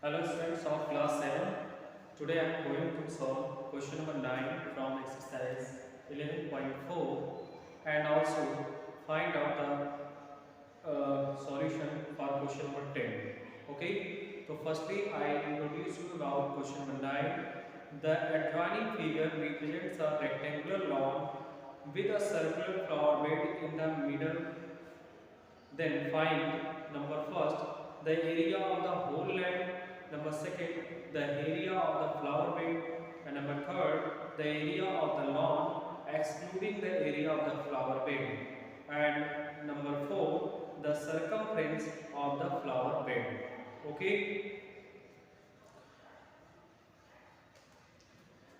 Hello students of class 7. Today I am going to solve question number 9 from exercise 11.4 and also find out the solution for question number 10. Okay. So firstly I introduce you about question number 9. The adjoining figure represents a rectangular lawn with a circular flower bed in the middle. Then find number first the area of the whole land, number second the area of the flower bed, and number third the area of the lawn excluding the area of the flower bed, and number four the circumference of the flower bed. Okay.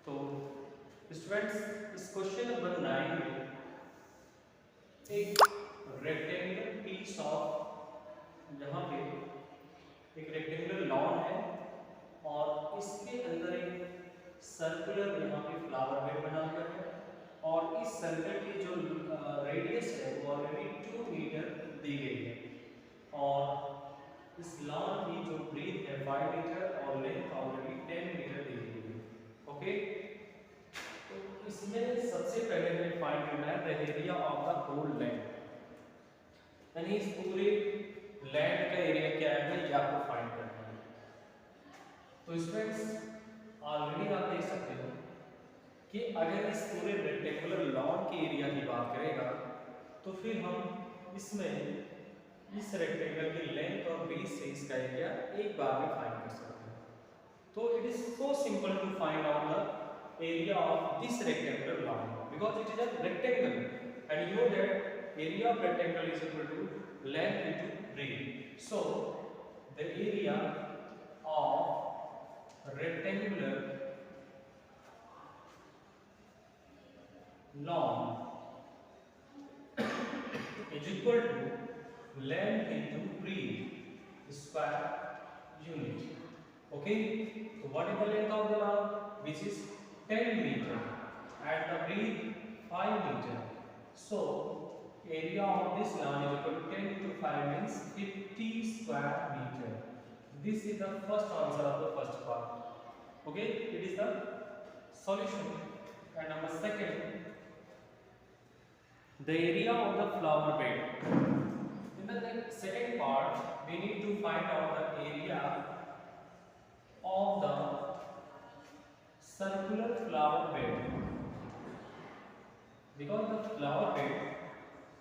So students इस question number 9 में एक rectangular piece of यहाँ पे एक rectangular lawn है और इसके अंदर एक सर्कुलर यहाँ पे फ्लावर बेड बना हुआ है और इस सर्कल की जो रेडियस है वो ऑलरेडी 2 मीटर दी गई है और इस लॉन की जो ब्रीथ है 5 मीटर और लेंथ ऑलरेडी 10 मीटर दी गई है। ओके, तो इसमें सबसे पहले हमें फाइंड करना है the area of the whole land, यानी इस पूरे लैंड का एरिया क्या है ये आपको फाइंड करना है। तो स्टूडेंट्स ऑलरेडी आप देख सकते हो कि अगर इस पूरे रेक्टेंगुलर लॉन के एरिया की बात करेगा तो फिर हम इसमें इस रेक्टेंगल की लेंथ और बेस से इसका एरिया एक बार में फाइंड कर सकते हैं। तो it is so simple to find out the area of this rectangular lawn because it is a rectangle and you know that area of rectangle is equal to length into breadth. So the area of rectangular lawn is equal to length into breadth square unit. Okay, so what is the length of the lawn? Which is 10 meter and the breadth 5 meter. So area of this lawn is equal to 10 into 5 means 50 square meter. This is the first answer of the first part. Okay, it is the solution. And number second, the area of the flower bed. In the second part, we need to find out the area of the circular flower bed because the flower bed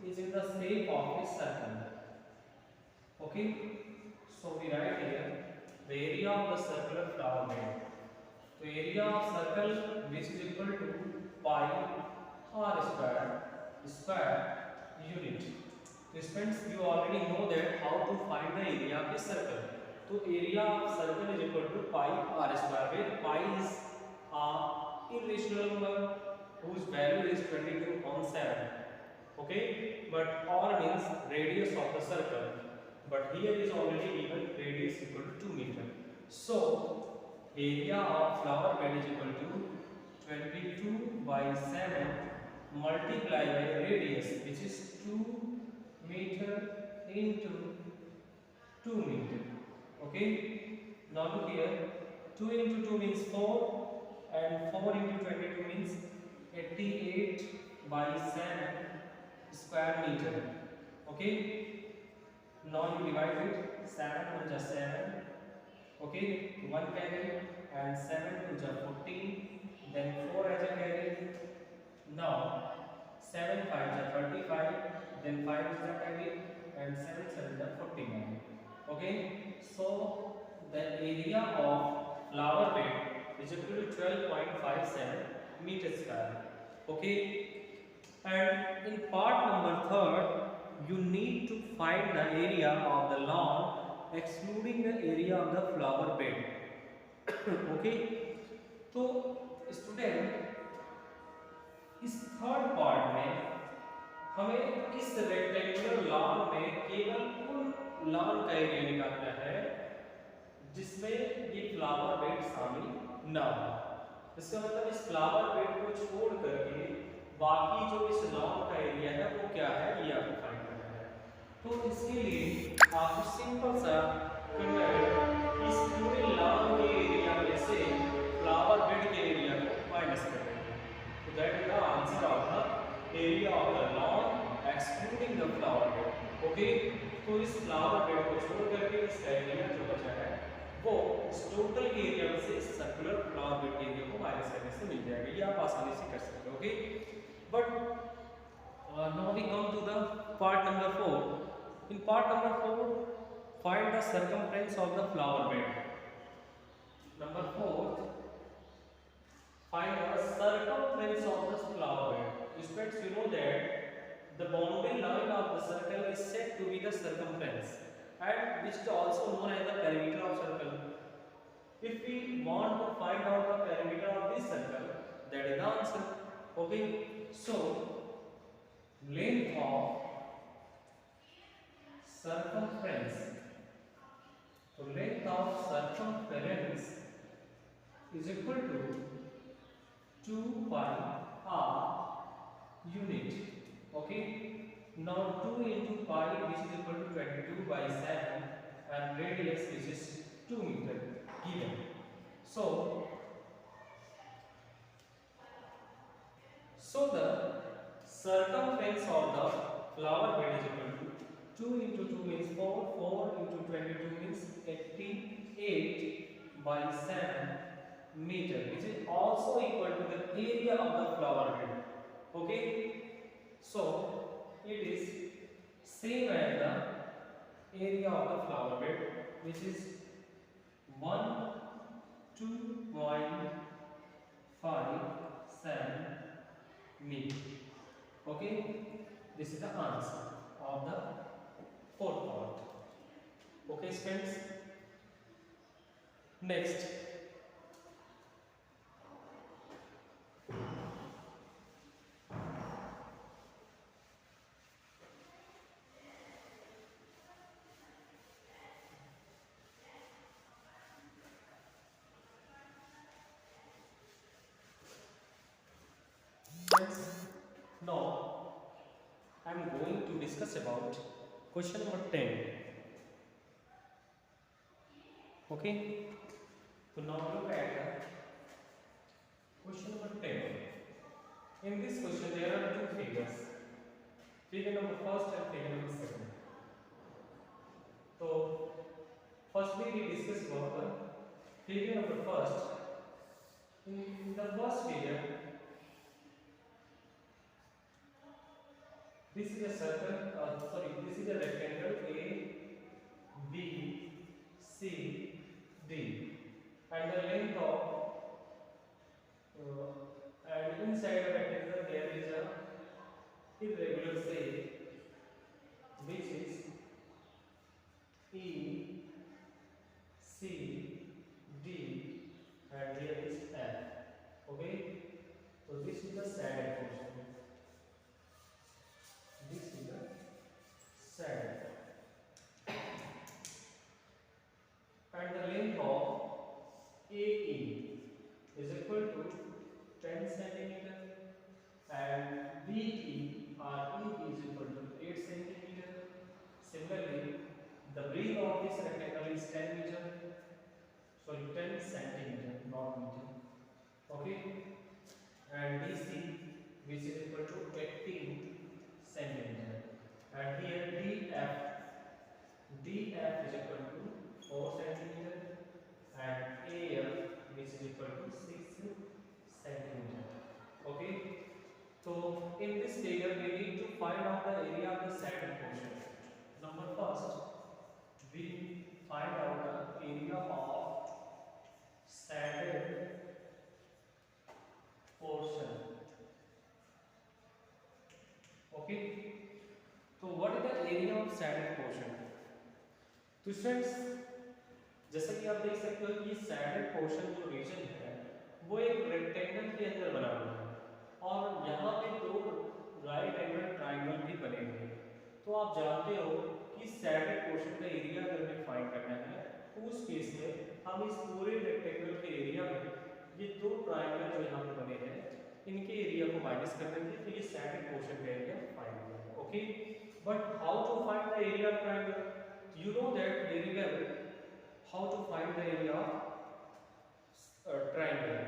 is in the shape of a circle. Okay, so we write here the area of the circular flower bed. So area of circle which is equal to pi r square unit. So friends, you already know that how to find the area of a circle. So area of circle is equal to pi r square, where pi is a irrational number whose value is 22.7. Okay, but r means radius of the circle, but here is already given radius equal to 2 meter. So area of flower bed is equal to 22 by 7 multiplied by radius which is 2 meter into 2 meter. Okay, now look here, 2 into 2 means 4 and 4 into 22 means 88 by 7 square meter. Okay, now you divide it, 7 to just 7. Okay, 1 carry and 7 to just 14, then 4 as a carry. Now 7 5 is 35, then 5 is a carry and 7 7 is 49. Okay, so the area of flower bed is equal to 12.57 meter square. Okay, and in part number 3 you need to find the area of the lawn excluding the area of the flower bed. Okay, तो student इस third part में हमें इस rectangular lawn में केवल उन lawn का area निकालना है जिसमें ये फ्लावर बेड शामिल ना हो। इसका मतलब इस फ्लावर बेड को छोड़ करके बाकी जो इस लॉन का एरिया है वो क्या है ये आपको फाइंड करना है। तो इसके लिए आपको सिंपल सा कन्वर्ट इस पूरे लाल के एरिया में से फ्लावर बेड के एरिया को माइनस कर देंगे। तो that is the answer of the area of the lawn excluding the flower bed. Okay, तो इस फ्लावर बेड को छोड़ करके इसका एरिया जो बचा है वो इस टोटल एरिया में से सर्कुलर फ्लावर बेड के एरिया को माइनस करने से मिल जाएगा। ये आप आसानी से कर सकते हो। Okay, but now we come to the part number 4. In part number 4, find the circumference of the flower bed. Number 4, find the circumference of the flower bed. Students, you know that the boundary line of the circle is said to be the circumference, and which is also known as the perimeter of circle. If we want to find out the perimeter of this circle, that is the answer. Okay, so length of circumference. So length of circumference is equal to 2 pi r unit. Okay. Now 2 into pi, which is equal to 22 by 7, and radius, which is 2 meter given. So the circumference of the flower bed is equal to 2 into 2 means 4, 4 into 22 means 88 by 7 meter, which is also equal to the area of the flower bed. Okay, so it is same as the area of the flower bed, which is 12.57 meter. Okay, this is the answer of the fourth part. Okay, friends. Next, now I am going to discuss about question number 10. Okay, so now look at question number 10. In this question there are two figures, figure number first and figure number second. So firstly we discuss about the figure number first. In the first figure, this is a circle, this is a rectangle A, B, C, D, and the length of and inside the rectangle there is a irregular shape which is E, C, D, and here is F. Okay, so this is the shaded portion. This is the shaded, and the length of AE is equal to 10 centimeter, and BE or EB is equal to 8 centimeter. Similarly, the breadth of this rectangle is 10 meter, sorry 10 centimeter, not meter. Okay, and DC, which is equal to 18 centimeter, and here DF is equal to 4 centimeter, and AF, which is equal to 6 centimeter. Okay, so in this figure we need to find out the area of the shaded portion. Number first, we find out the area of shaded portion. Okay, so what is the area of shaded portion? तो students, जैसा कि आप देख सकते हो कि shaded portion जो reason है वो एक रेक्टेंगल के अंदर बना हुआ है, और यहाँ पे दो राइट एंगल ट्राइंगल भी बने हुए हैं। तो आप जानते हो कि शैडेड पोर्शन का एरिया अगर हमें फाइंड करना है तो उस केस में हम इस पूरे रेक्टेंगल के एरिया में ये दो ट्राइंगल जो यहाँ पे बने हैं इनके एरिया को माइनस कर देंगे, तो ये शैडेड पोर्शन का एरिया फाइंड होगा। Okay, but how to find the area of triangle? You know that very well how to find the area of triangle,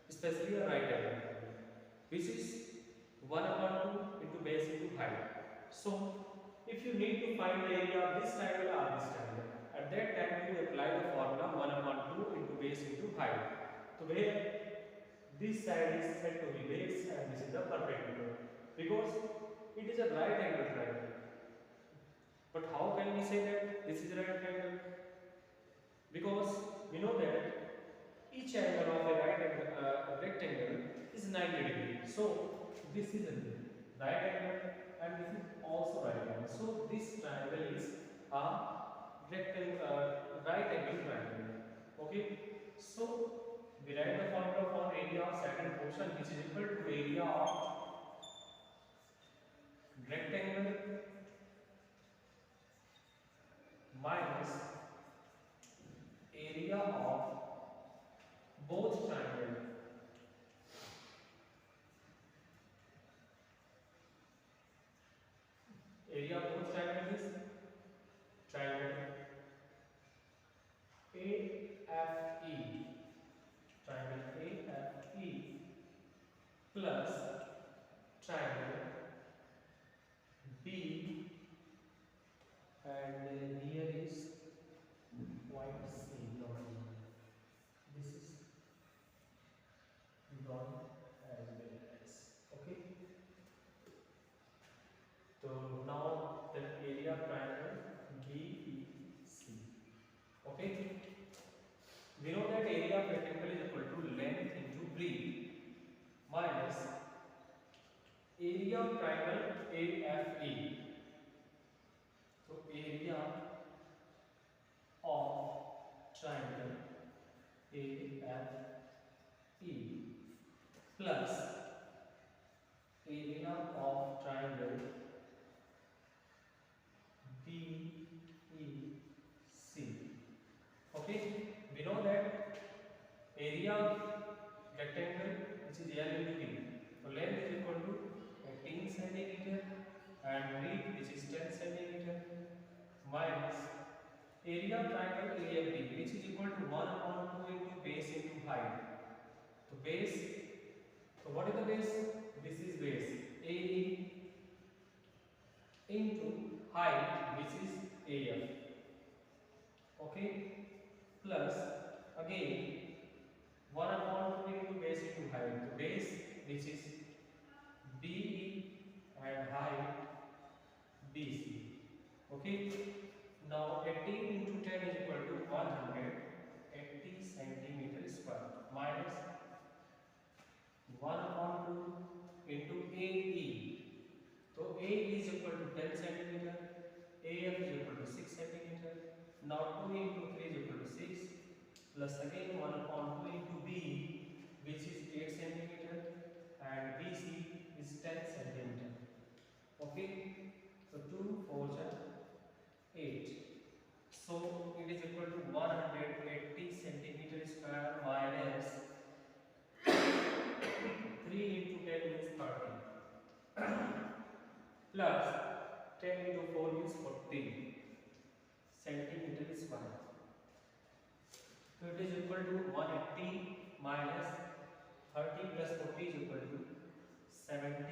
especially a right angle, which is 1 upon 2 into base into height. So, if you need to find the area of this triangle or this triangle, at that time you apply the formula 1 upon 2 into base into height. So, where this side is said to be base and this is the perpendicular, because it is a right angle triangle. But how can we say that this is a right angle? Because we know that each angle of a rectangle is 90 degrees. So this is a right angle and this is also right angle. So this triangle is a right angle triangle. Okay. So we write the formula for area of second portion, which is equal to area of rectangle minus area of both triangle. Area of both triangle is triangle AFE, triangle AFE plus triangle B, and here is point C. This is drawn as well as, okay. So now the area of triangle BEC. Okay. We know that area of rectangle is equal to length into breadth minus area of triangle AFE. So area of triangle AFE plus area of triangle BEC. Okay, we know that area of rectangle, which is L into B, so length is equal to 18 centimeter and breadth, which is 10 centimeter, minus area of triangle AFD, which is equal to 1 upon 2 into base into height. So base, so what is the base? This is base AE into height, which is AF. Okay, plus again 1 upon 2 into base into height. The base, which is BE, and height BC. Okay. Now 18 into 10 is equal to 180 centimeter square minus 1 upon 2 into AE. So A is equal to 10 centimeter, AF is equal to 6 centimeter. Now 2 into 3 is equal to 6 plus again 1 upon 2 into B, which is 8 centimeter, and BC is 10 centimeter. Okay. So 2 4 8. So it is equal to 180 centimeter square minus 3 into 10 means 30 plus 10 into 4 means 40 centimeter square. So it is equal to 180 minus 30 plus 40 is equal to 70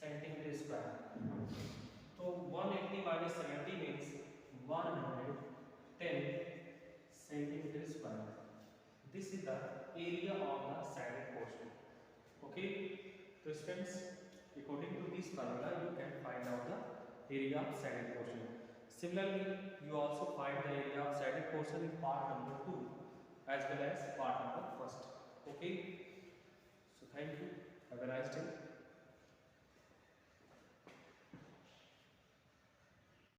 centimeter square. So 180 minus 70 means 110 centimeter square. This is the area of the sided portion. Okay. So students, according to this formula, you can find out the area of sided portion. Similarly, you also find the area of sided portion in part number 2 as well as part number 1. Okay. So thank you. Have a nice day.